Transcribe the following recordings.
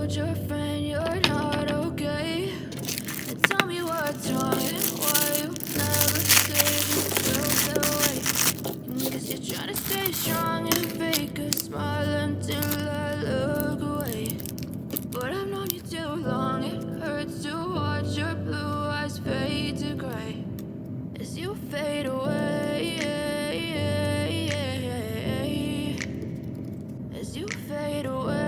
told your friend you're not okay, and tell me what's wrong and why you never said you felt that way. Guess you're trying to stay strong and fake a smile until I look away. But I've known you too long, it hurts to watch your blue eyes fade to gray as you fade away, as you fade away.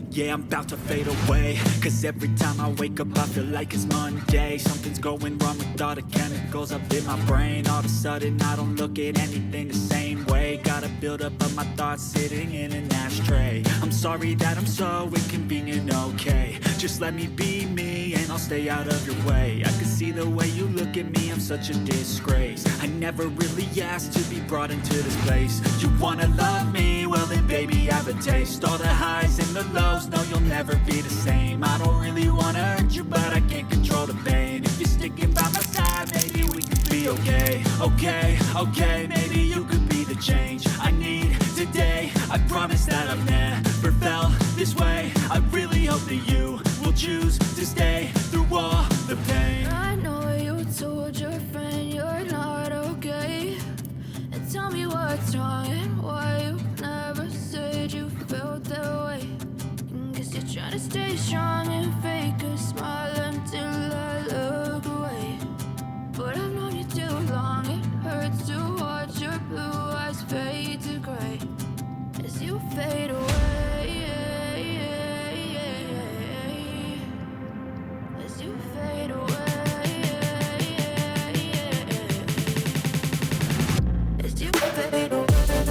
Yeah, I'm about to fade away, cause every time I wake up I feel like it's Monday. Something's going wrong with all the chemicals up in my brain. All of a sudden I don't look at anything the same way. Gotta build up of my thoughts sitting in an ashtray. I'm sorry that I'm so inconvenient, okay. Just let me be me and I'll stay out of your way. I can see the way you look at me, I'm such a disgrace. I never really asked to be brought into this place. You wanna love me? Well then baby have a taste. All the highs and the lows, no you'll never be the same. I don't really wanna hurt you but I can't control the pain. If you're sticking by my side, maybe we could be okay. Okay, maybe you could be the change I need today. I promise that I've never felt this way. I really hope that you will choose to stay through all the pain. I know you told your friend you're not okay, and tell me what's wrong and why you never said you felt that way. Guess you're trying to stay strong and fake a smile until I look away. But I've known you too long, it hurts to watch your blue eyes fade to gray as you fade away, as you fade away, as you fade away.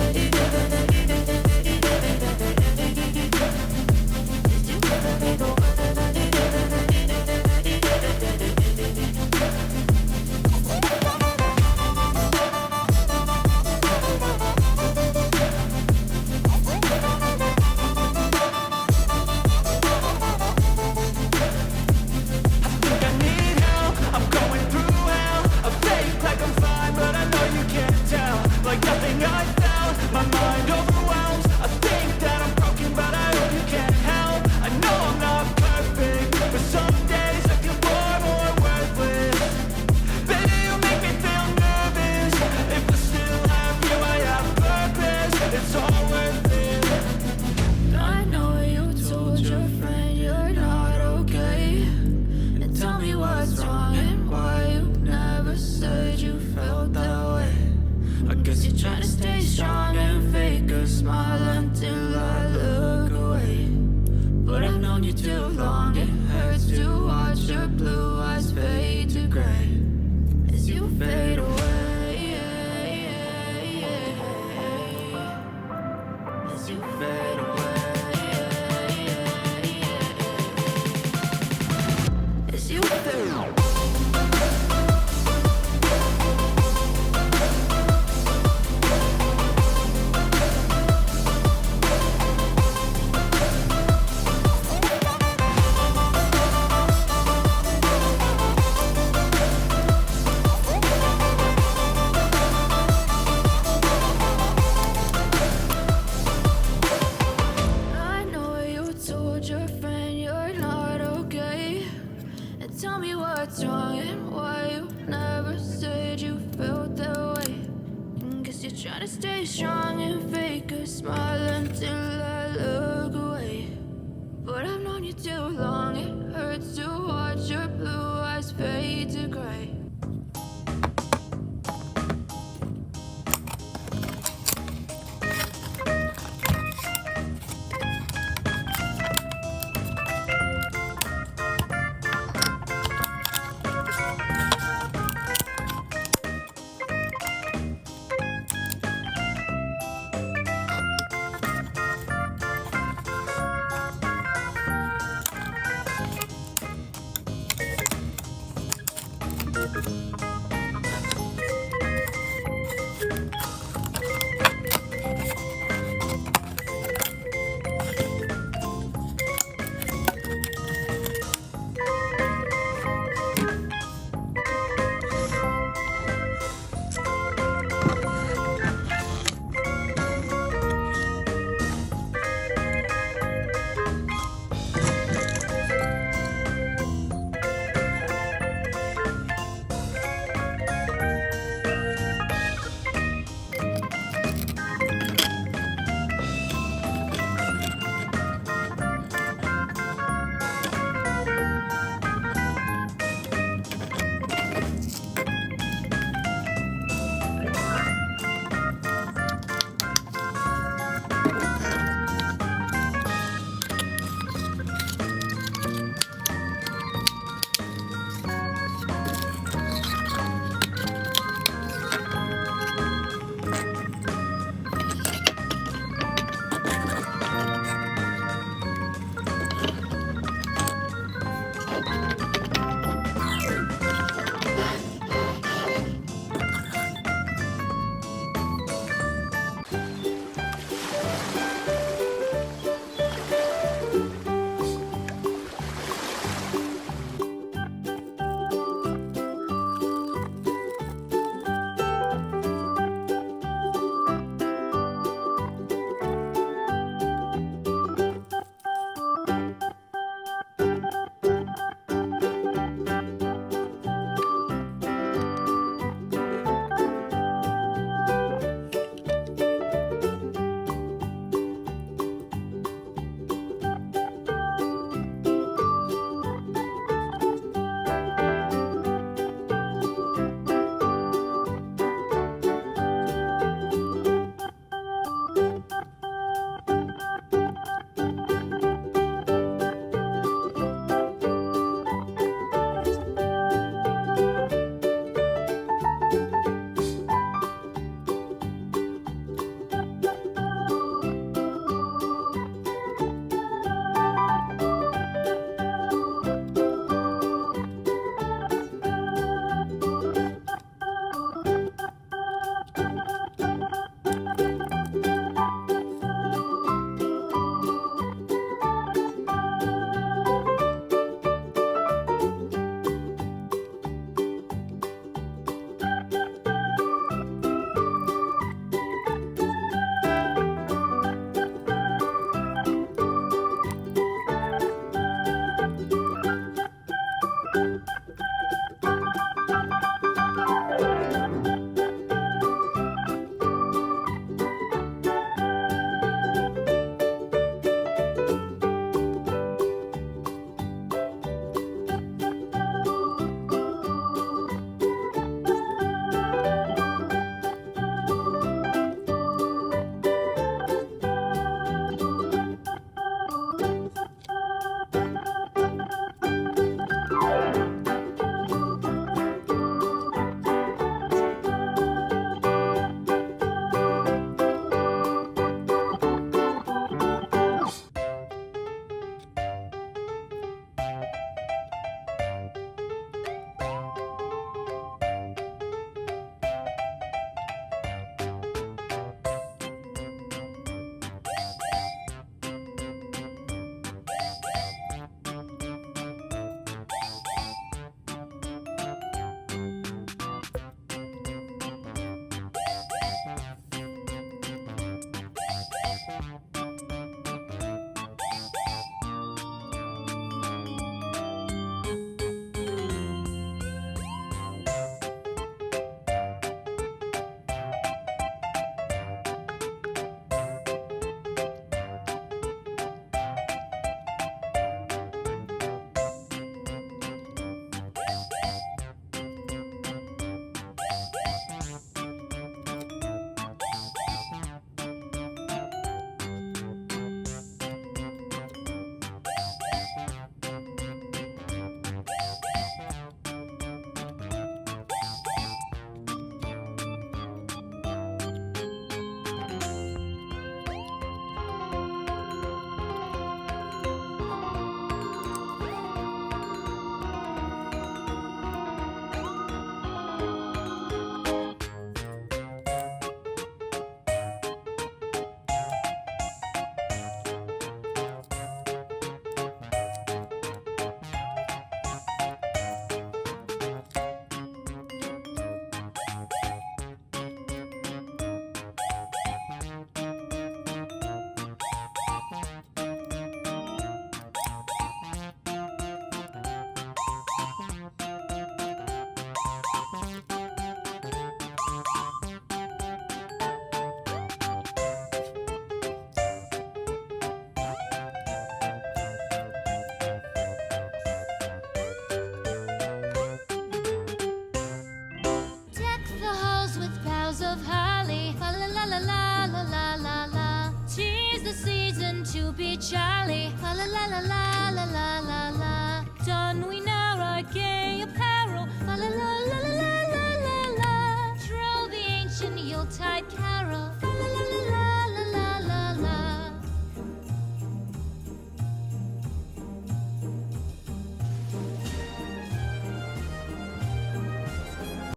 of holly. La la la la la la la la la. 'Tis the season to be jolly. La la la la la.